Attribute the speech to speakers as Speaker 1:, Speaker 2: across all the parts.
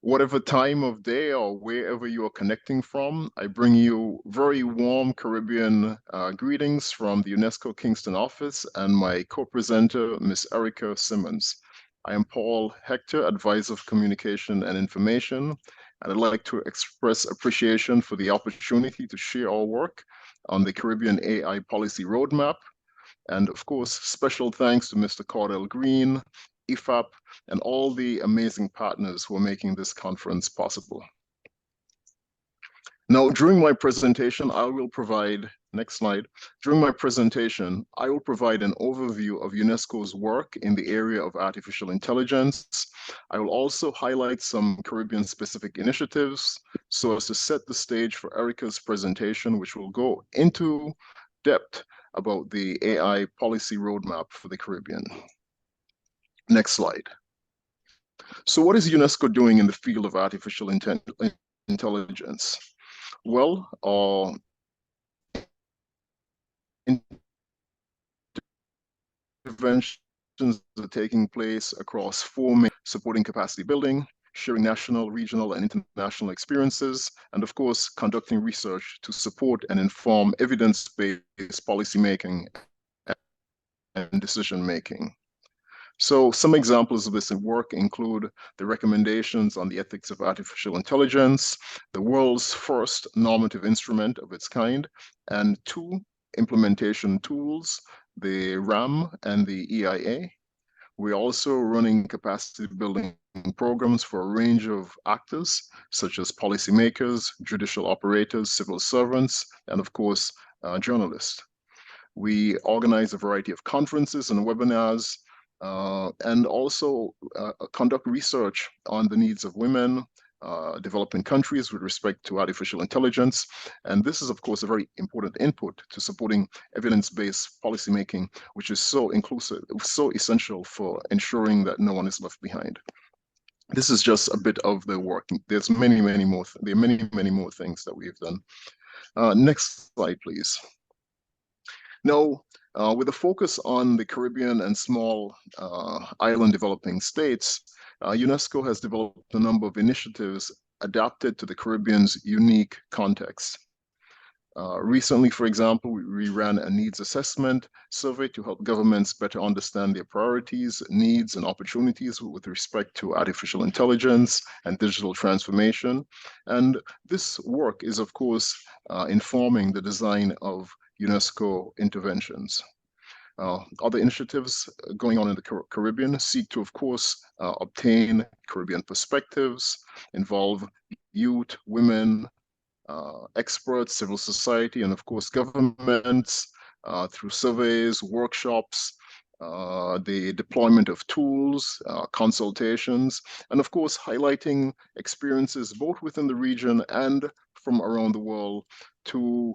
Speaker 1: Whatever time of day or wherever you are connecting from, I bring you very warm Caribbean greetings from the UNESCO Kingston office and my co-presenter, Ms. Erica Simmons. I am Paul Hector, Advisor of Communication and Information, and I'd like to express appreciation for the opportunity to share our work on the Caribbean AI Policy Roadmap. And of course, special thanks to Mr. Cordell Green, IFAP, and all the amazing partners who are making this conference possible. Now, during my presentation, I will provide, next slide, during my presentation, I will provide an overview of UNESCO's work in the area of artificial intelligence. I will also highlight some Caribbean-specific initiatives so as to set the stage for Erica's presentation, which will go into depth about the AI policy roadmap for the Caribbean. Next slide. So what is UNESCO doing in the field of artificial intelligence? Well, interventions are taking place across four main, supporting capacity building, sharing national, regional, and international experiences, and of course, conducting research to support and inform evidence-based policymaking and decision-making. So some examples of this work include the recommendations on the ethics of artificial intelligence, the world's first normative instrument of its kind, and two implementation tools, the RAM and the EIA. We're also running capacity building programs for a range of actors, such as policymakers, judicial operators, civil servants, and of course, journalists. We organize a variety of conferences and webinars, and also conduct research on the needs of women, developing countries with respect to artificial intelligence. And this is, of course, a very important input to supporting evidence-based policymaking, which is so inclusive, so essential for ensuring that no one is left behind. This is just a bit of the work. There's many, many more. There are many, many more things that we've done. Next slide, please. Now, with a focus on the Caribbean and small island developing states, UNESCO has developed a number of initiatives adapted to the Caribbean's unique context. Recently, for example, we ran a needs assessment survey to help governments better understand their priorities, needs, and opportunities with respect to artificial intelligence and digital transformation. And this work is, of course, informing the design of UNESCO interventions. Other initiatives going on in the Caribbean seek to, of course, obtain Caribbean perspectives, involve youth, women, experts, civil society, and of course governments through surveys, workshops, the deployment of tools, consultations, and of course highlighting experiences both within the region and from around the world to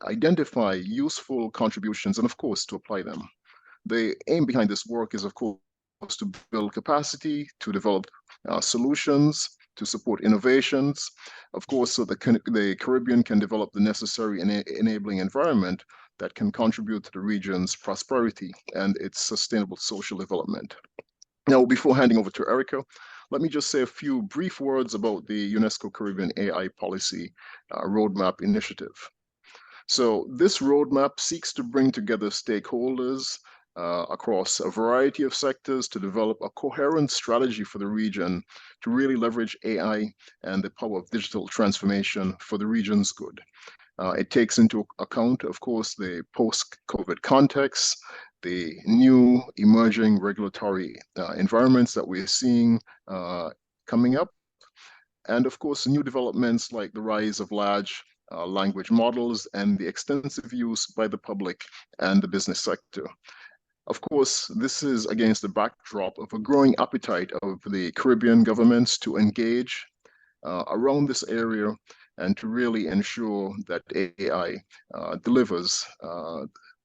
Speaker 1: identify useful contributions and of course to apply them. The aim behind this work is of course to build capacity, to develop solutions, to support innovations, of course, so the Caribbean can develop the necessary enabling environment that can contribute to the region's prosperity and its sustainable social development. Now, before handing over to Erica, let me just say a few brief words about the UNESCO Caribbean AI Policy Roadmap Initiative. So this roadmap seeks to bring together stakeholders across a variety of sectors to develop a coherent strategy for the region to really leverage AI and the power of digital transformation for the region's good. It takes into account, of course, the post-COVID context, the new emerging regulatory environments that we're seeing coming up, and of course, new developments like the rise of large language models and the extensive use by the public and the business sector. Of course, this is against the backdrop of a growing appetite of the Caribbean governments to engage around this area and to really ensure that AI delivers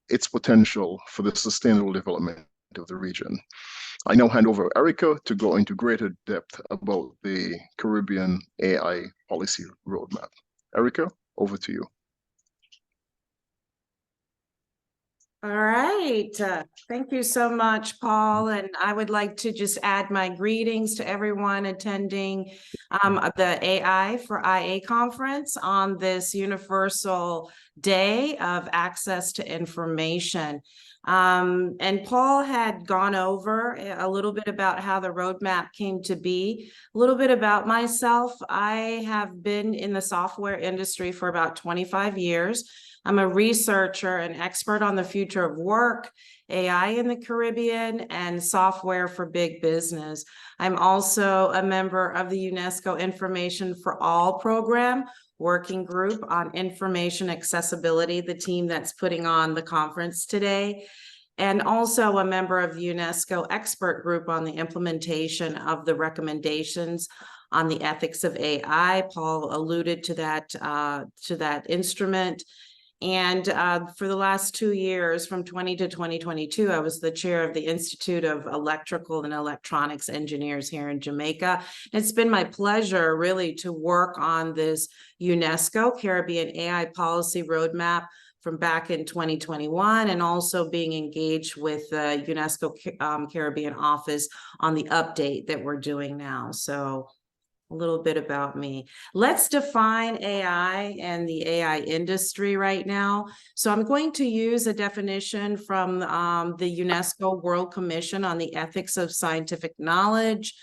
Speaker 1: its potential for the sustainable development of the region. I now hand over Erica to go into greater depth about the Caribbean AI policy roadmap. Erica, over to you.
Speaker 2: All right. Thank you so much, Paul. And I would like to just add my greetings to everyone attending the AI for IA conference on this Universal Day of Access to Information. And Paul had gone over a little bit about how the roadmap came to be. A little bit about myself. I have been in the software industry for about 25 years. I'm a researcher and expert on the future of work, AI in the Caribbean, and software for big business. I'm also a member of the UNESCO Information for All program, working group on information accessibility, the team that's putting on the conference today, and also a member of the UNESCO expert group on the implementation of the recommendations on the ethics of AI. Paul alluded to that instrument. And for the last 2 years, from 20 to 2022, I was the chair of the Institute of Electrical and Electronics Engineers here in Jamaica. It's been my pleasure really to work on this UNESCO Caribbean AI Policy Roadmap from back in 2021, and also being engaged with the UNESCO Caribbean office on the update that we're doing now. So a little bit about me. Let's define AI and the AI industry right now. So I'm going to use a definition from the UNESCO World Commission on the Ethics of Scientific Knowledge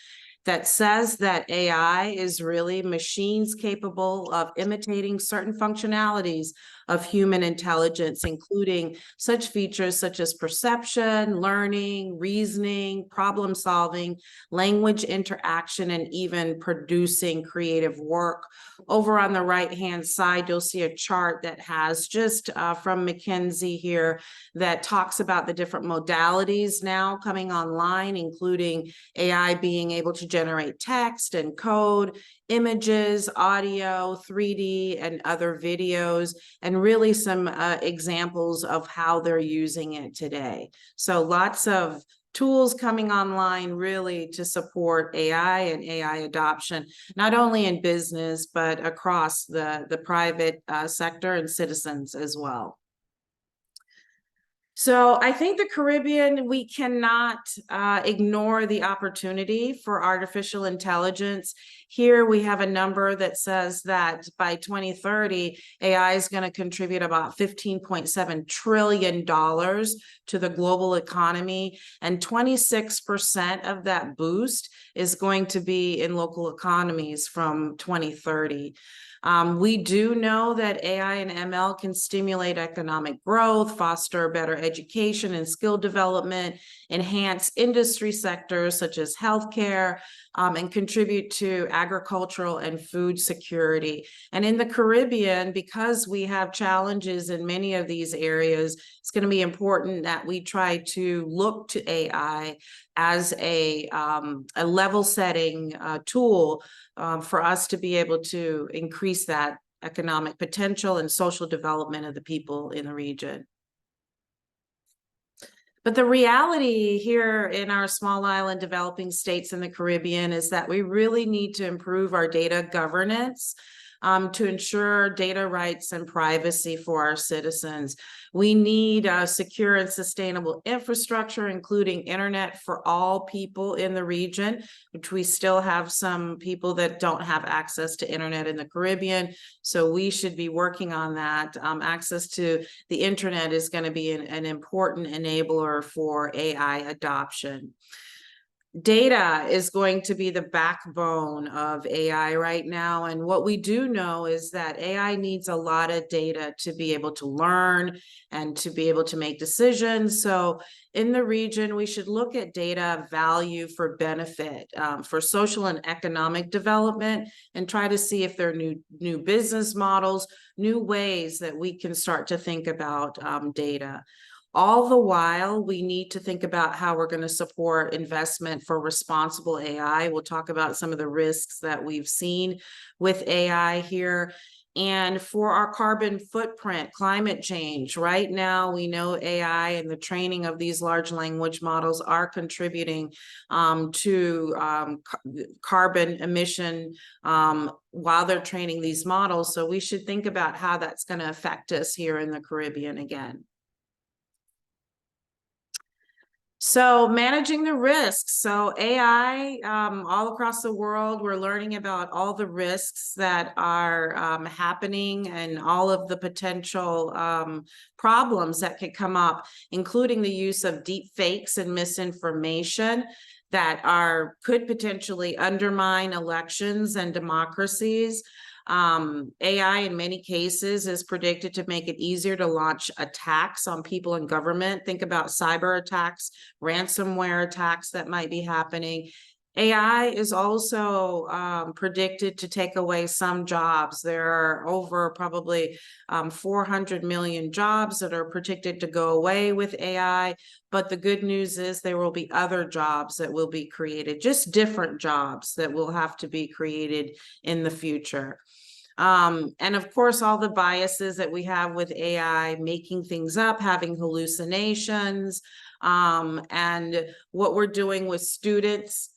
Speaker 2: that says that AI is really machines capable of imitating certain functionalities of human intelligence, including such features such as perception, learning, reasoning, problem solving, language interaction, and even producing creative work. Over on the right-hand side, you'll see a chart that has just from McKinsey here that talks about the different modalities now coming online, including AI being able to generate text and code, images, audio, 3D, and other videos, and really some examples of how they're using it today. So lots of tools coming online really to support AI and AI adoption, not only in business, but across the private sector and citizens as well. So I think the Caribbean, we cannot ignore the opportunity for artificial intelligence. Here we have a number that says that by 2030, AI is going to contribute about $15.7 trillion to the global economy, and 26% of that boost is going to be in local economies from 2030. We do know that AI and ML can stimulate economic growth, foster better education and skill development, enhance industry sectors such as healthcare, and contribute to agricultural and food security. And in the Caribbean, because we have challenges in many of these areas, it's going to be important that we try to look to AI as a level setting tool for us to be able to increase that economic potential and social development of the people in the region. But the reality here in our small island developing states in the Caribbean is that we really need to improve our data governance to ensure data rights and privacy for our citizens. We need a secure and sustainable infrastructure, including internet for all people in the region, which we still have some people that don't have access to internet in the Caribbean. So we should be working on that. Access to the internet is going to be an important enabler for AI adoption. Data is going to be the backbone of AI right now. And what we do know is that AI needs a lot of data to be able to learn and to be able to make decisions. So in the region, we should look at data value for benefit, for social and economic development, and try to see if there are new business models, new ways that we can start to think about data. All the while, we need to think about how we're going to support investment for responsible AI. We'll talk about some of the risks that we've seen with AI here. And for our carbon footprint, climate change, right now we know AI and the training of these large language models are contributing to carbon emission while they're training these models. So we should think about how that's going to affect us here in the Caribbean again. So managing the risks. So AI, all across the world, we're learning about all the risks that are happening and all of the potential problems that could come up, including the use of deep fakes and misinformation that could potentially undermine elections and democracies. AI in many cases is predicted to make it easier to launch attacks on people in government. Think about cyber attacks, ransomware attacks that might be happening. AI is also predicted to take away some jobs. There are over probably 400 million jobs that are predicted to go away with AI. But the good news is there will be other jobs that will be created, just different jobs that will have to be created in the future. And of course, all the biases that we have with AI, making things up, having hallucinations, and what we're doing with students.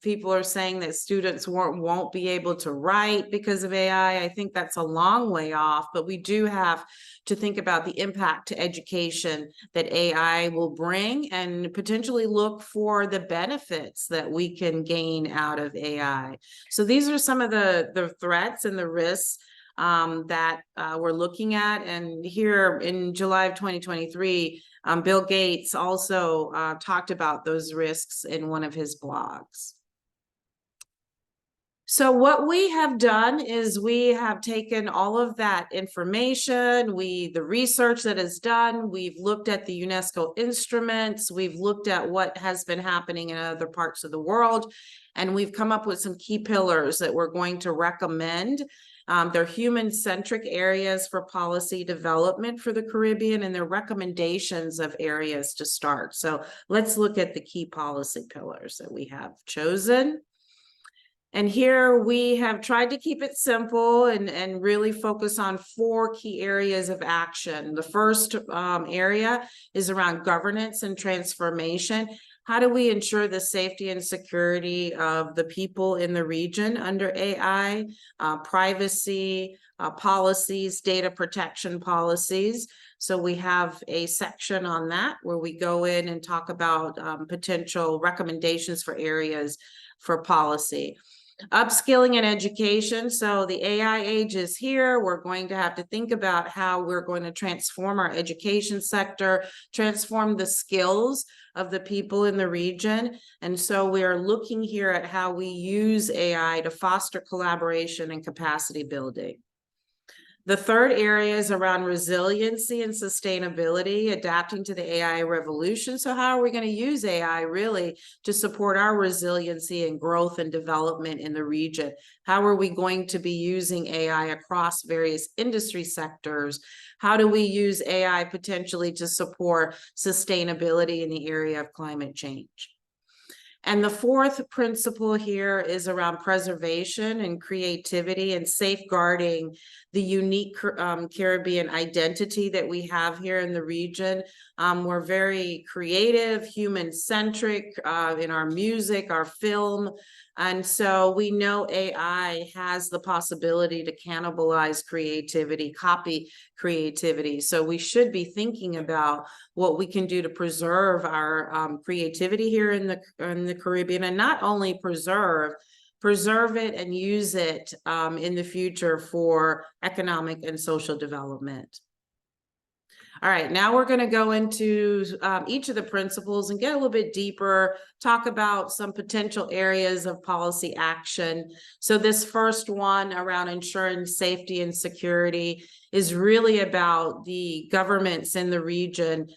Speaker 2: People are saying that students won't be able to write because of AI. I think that's a long way off, but we do have to think about the impact to education that AI will bring and potentially look for the benefits that we can gain out of AI. So these are some of the threats and the risks that we're looking at. And here in July of 2023, Bill Gates also talked about those risks in one of his blogs. So what we have done is we have taken all of that information, the research that is done, we've looked at the UNESCO instruments, we've looked at what has been happening in other parts of the world, and we've come up with some key pillars that we're going to recommend. They're human-centric areas for policy development for the Caribbean, and they're recommendations of areas to start. So let's look at the key policy pillars that we have chosen. And here we have tried to keep it simple and really focus on 4 key areas of action. The first area is around governance and transformation. How do we ensure the safety and security of the people in the region under AI, privacy policies, data protection policies? So we have a section on that where we go in and talk about potential recommendations for areas for policy. Upskilling and education. So the AI age is here. We're going to have to think about how we're going to transform our education sector, transform the skills of the people in the region. And so we are looking here at how we use AI to foster collaboration and capacity building. The third area is around resiliency and sustainability, adapting to the AI revolution. So how are we going to use AI really to support our resiliency and growth and development in the region? How are we going to be using AI across various industry sectors? How do we use AI potentially to support sustainability in the area of climate change? And the fourth principle here is around preservation and creativity and safeguarding the unique Caribbean identity that we have here in the region. We're very creative, human-centric in our music, our film. And so we know AI has the possibility to cannibalize creativity, copy creativity. So we should be thinking about what we can do to preserve our creativity here in the Caribbean, and not only preserve it and use it in the future for economic and social development. All right, now we're going to go into each of the principles and get a little bit deeper, talk about some potential areas of policy action. So this first one around ensuring safety and security is really about the governments in the region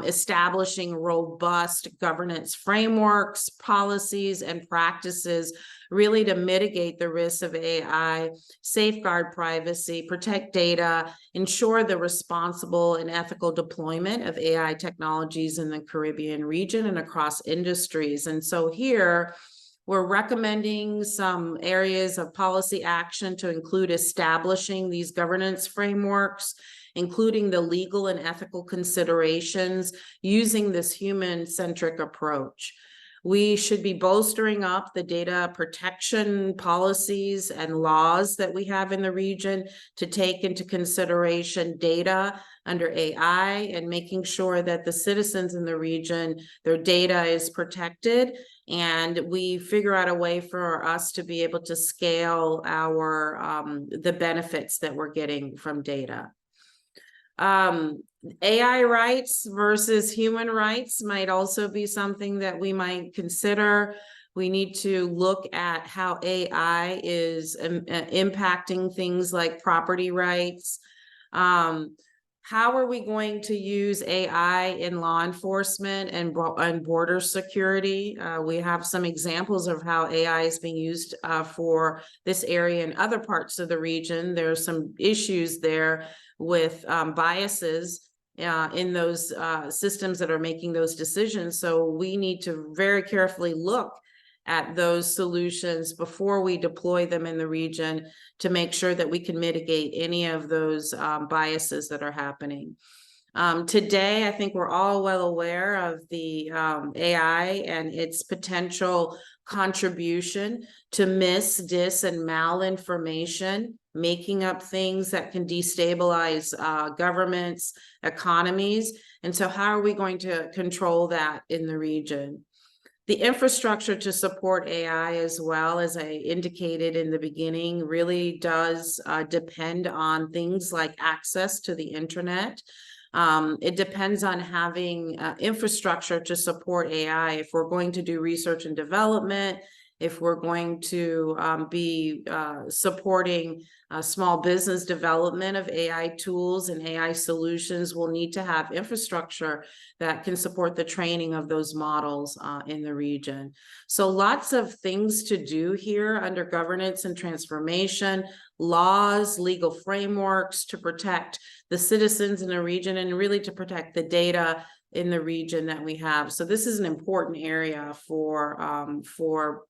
Speaker 2: establishing robust governance frameworks, policies, and practices really to mitigate the risks of AI, safeguard privacy, protect data, ensure the responsible and ethical deployment of AI technologies in the Caribbean region and across industries. And so here, we're recommending some areas of policy action to include establishing these governance frameworks, including the legal and ethical considerations using this human-centric approach. We should be bolstering up the data protection policies and laws that we have in the region to take into consideration data under AI and making sure that the citizens in the region, their data is protected, and we figure out a way for us to be able to scale our the benefits that we're getting from data. AI rights versus human rights might also be something that we might consider. We need to look at how AI is impacting things like property rights. How are we going to use AI in law enforcement and border security? We have some examples of how AI is being used for this area in other parts of the region. There are some issues there with biases in those systems that are making those decisions. So we need to very carefully look at those solutions before we deploy them in the region to make sure that we can mitigate any of those biases that are happening. Today, I think we're all well aware of the AI and its potential contribution to dis, and malinformation, making up things that can destabilize governments, economies. And so how are we going to control that in the region? The infrastructure to support AI, as well, as I indicated in the beginning, really does depend on things like access to the internet. It depends on having infrastructure to support AI. If we're going to do research and development, if we're going to be supporting small business development of AI tools and AI solutions, we'll need to have infrastructure that can support the training of those models in the region. So lots of things to do here under governance and transformation, laws, legal frameworks to protect the citizens in the region, and really to protect the data in the region that we have. So this is an important area for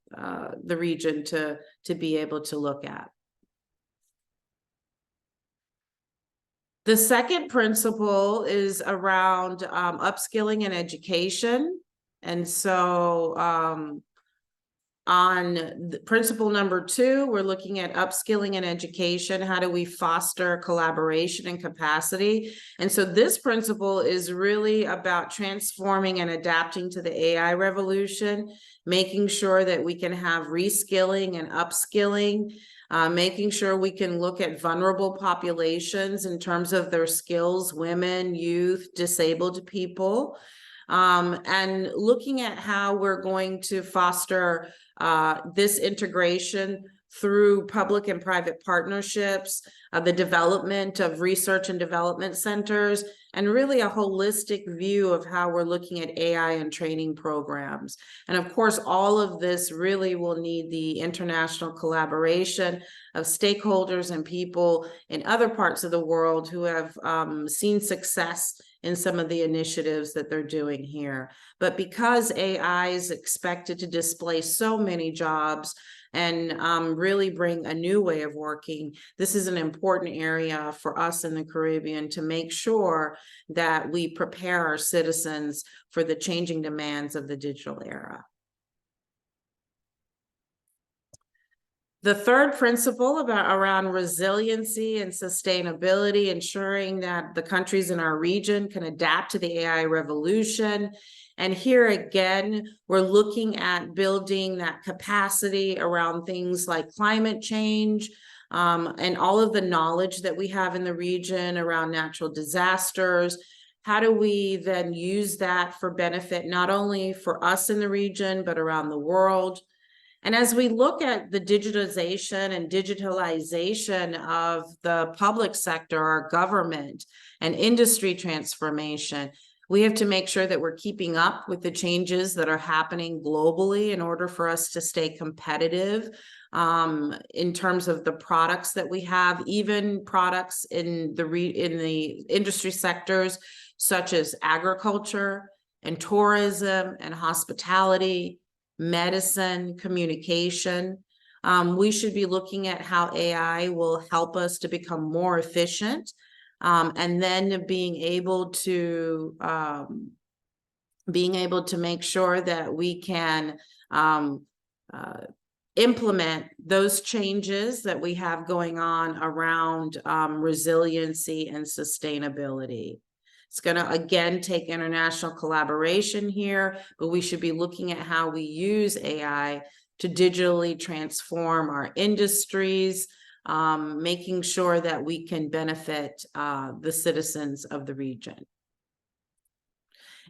Speaker 2: the region to be able to look at. The second principle is around upskilling and education. And so on principle number 2, we're looking at upskilling and education. How do we foster collaboration and capacity? And so this principle is really about transforming and adapting to the AI revolution, making sure that we can have reskilling and upskilling, making sure we can look at vulnerable populations in terms of their skills, women, youth, disabled people, and looking at how we're going to foster this integration through public and private partnerships, the development of research and development centers, and really a holistic view of how we're looking at AI and training programs. And of course, all of this really will need the international collaboration of stakeholders and people in other parts of the world who have seen success in some of the initiatives that they're doing here. But because AI is expected to displace so many jobs and really bring a new way of working, this is an important area for us in the Caribbean to make sure that we prepare our citizens for the changing demands of the digital era. The third principle around resiliency and sustainability, ensuring that the countries in our region can adapt to the AI revolution. And here again, we're looking at building that capacity around things like climate change, and all of the knowledge that we have in the region around natural disasters. How do we then use that for benefit, not only for us in the region, but around the world? And as we look at the digitization and digitalization of the public sector, our government and industry transformation, we have to make sure that we're keeping up with the changes that are happening globally in order for us to stay competitive in terms of the products that we have, even products in the industry sectors such as agriculture and tourism and hospitality, medicine, communication. We should be looking at how AI will help us to become more efficient, and then being able to being able to make sure that we can implement those changes that we have going on around resiliency and sustainability. It's going to, again, take international collaboration here, but we should be looking at how we use AI to digitally transform our industries, making sure that we can benefit the citizens of the region.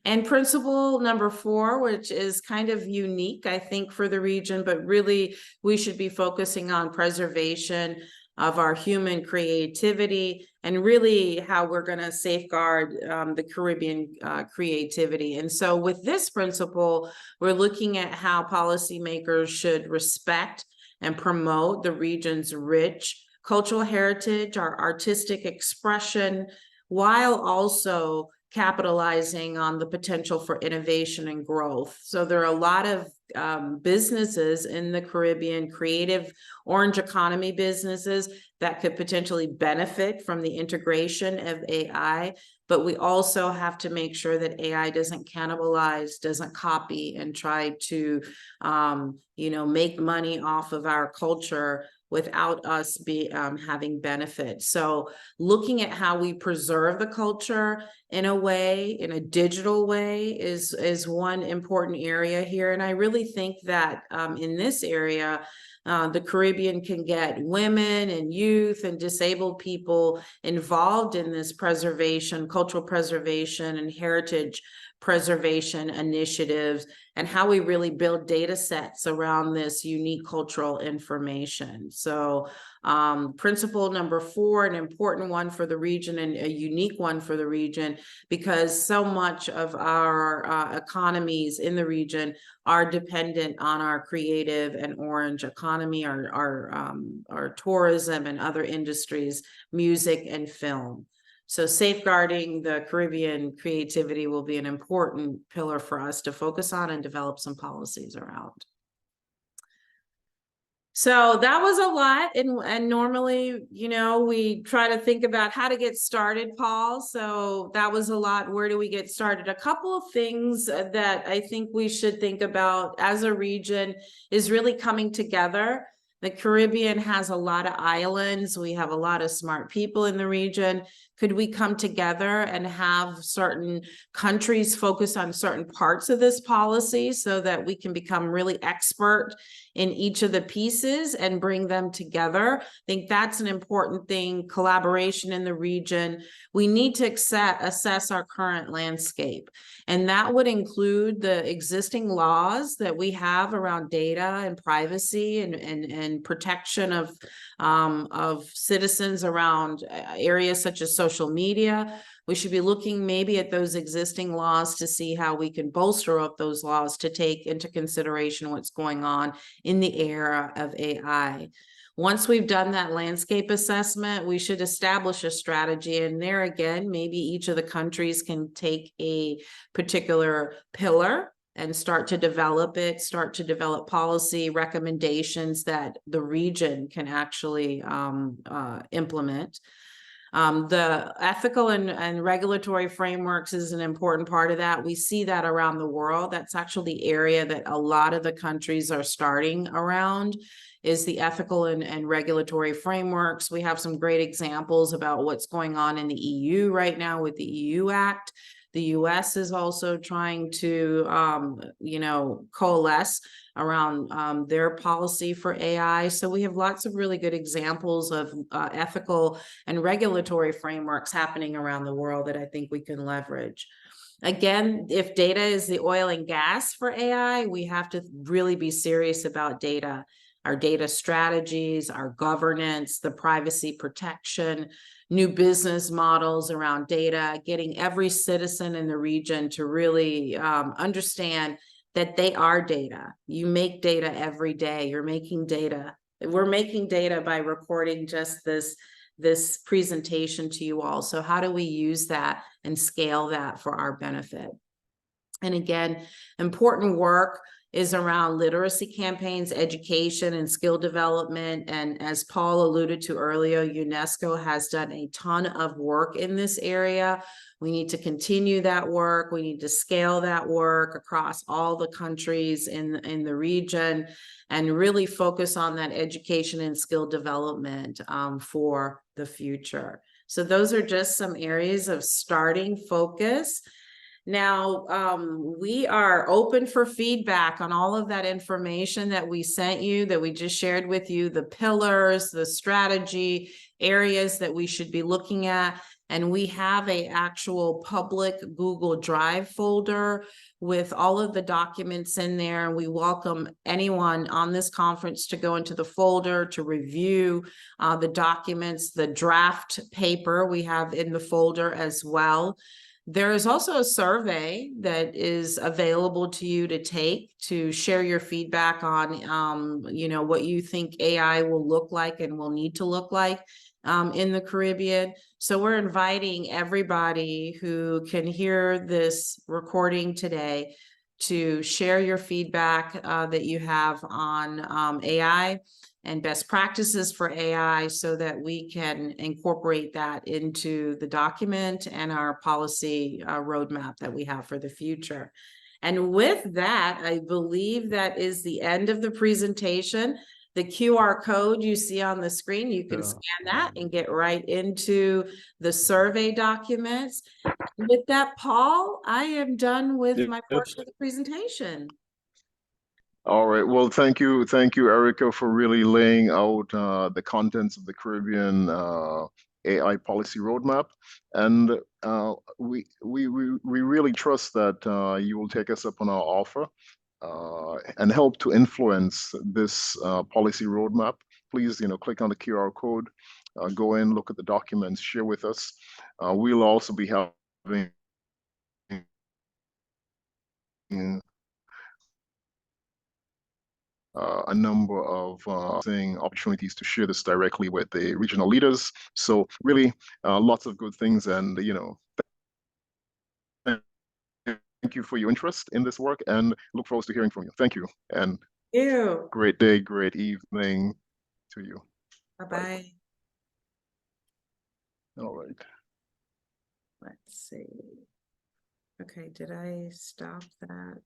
Speaker 2: And principle number 4, which is kind of unique, I think, for the region, but really we should be focusing on preservation of our human creativity and really how we're going to safeguard the Caribbean creativity. And so with this principle, we're looking at how policymakers should respect and promote the region's rich cultural heritage, our artistic expression, while also capitalizing on the potential for innovation and growth. So there are a lot of businesses in the Caribbean, creative orange economy businesses that could potentially benefit from the integration of AI, but we also have to make sure that AI doesn't cannibalize, doesn't copy, and try to, make money off of our culture without us having benefit. So looking at how we preserve the culture in a digital way is one important area here. And I really think that in this area, the Caribbean can get women and youth and disabled people involved in this preservation, cultural preservation and heritage preservation initiatives, and how we really build data sets around this unique cultural information. So principle number 4, an important one for the region and a unique one for the region, because so much of our economies in the region are dependent on our creative and orange economy, our tourism and other industries, music and film. So safeguarding the Caribbean creativity will be an important pillar for us to focus on and develop some policies around. So that was a lot. And normally, we try to think about how to get started, Paul. So that was a lot. Where do we get started? A couple of things that I think we should think about as a region is really coming together. The Caribbean has a lot of islands. We have a lot of smart people in the region. Could we come together and have certain countries focus on certain parts of this policy so that we can become really expert in each of the pieces and bring them together? I think that's an important thing, collaboration in the region. We need to assess our current landscape, and that would include the existing laws that we have around data and privacy and protection of citizens around areas such as social media. We should be looking maybe at those existing laws to see how we can bolster up those laws to take into consideration what's going on in the era of AI. Once we've done that landscape assessment, we should establish a strategy. And there again, maybe each of the countries can take a particular pillar and start to develop policy recommendations that the region can actually implement. The ethical and regulatory frameworks is an important part of that. We see that around the world. That's actually the area that a lot of the countries are starting around, is the ethical and regulatory frameworks. We have some great examples about what's going on in the EU right now with the EU Act. The US is also trying to, coalesce around their policy for AI. So we have lots of really good examples of ethical and regulatory frameworks happening around the world that I think we can leverage. Again, if data is the oil and gas for AI, we have to really be serious about data, our data strategies, our governance, the privacy protection, new business models around data, getting every citizen in the region to really understand that they are data. You make data every day. You're making data. We're making data by recording just this presentation to you all. So how do we use that and scale that for our benefit? And again, important work is around literacy campaigns, education, and skill development. And as Paul alluded to earlier, UNESCO has done a ton of work in this area. We need to continue that work. We need to scale that work across all the countries in the region and really focus on that education and skill development for the future. So those are just some areas of starting focus. Now, we are open for feedback on all of that information that we sent you, that we just shared with you, the pillars, the strategy, areas that we should be looking at. And we have an actual public Google Drive folder with all of the documents in there. And we welcome anyone on this conference to go into the folder to review the documents, the draft paper we have in the folder as well. There is also a survey that is available to you to take to share your feedback on, you know, what you think AI will look like and will need to look like in the Caribbean. So we're inviting everybody who can hear this recording today to share your feedback that you have on AI and best practices for AI so that we can incorporate that into the document and our policy roadmap that we have for the future. And with that, I believe that is the end of the presentation. The QR code you see on the screen, you can scan that and get right into the survey documents. And with that, Paul, I am done with my portion of the presentation.
Speaker 1: All right. Well, thank you, Erica, for really laying out the contents of the Caribbean AI policy roadmap, and we really trust that you will take us up on our offer and help to influence this policy roadmap. Please, click on the QR code, go in, look at the documents, share with us. We'll also be having a number of opportunities to share this directly with the regional leaders. So really, lots of good things, and thank you for your interest in this work, and look forward to hearing from you. Thank you, and great day, great evening to you.
Speaker 2: Bye-bye.
Speaker 1: All right.
Speaker 2: Let's see. Okay, did I stop that?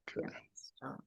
Speaker 1: Okay.
Speaker 2: Yeah, stop.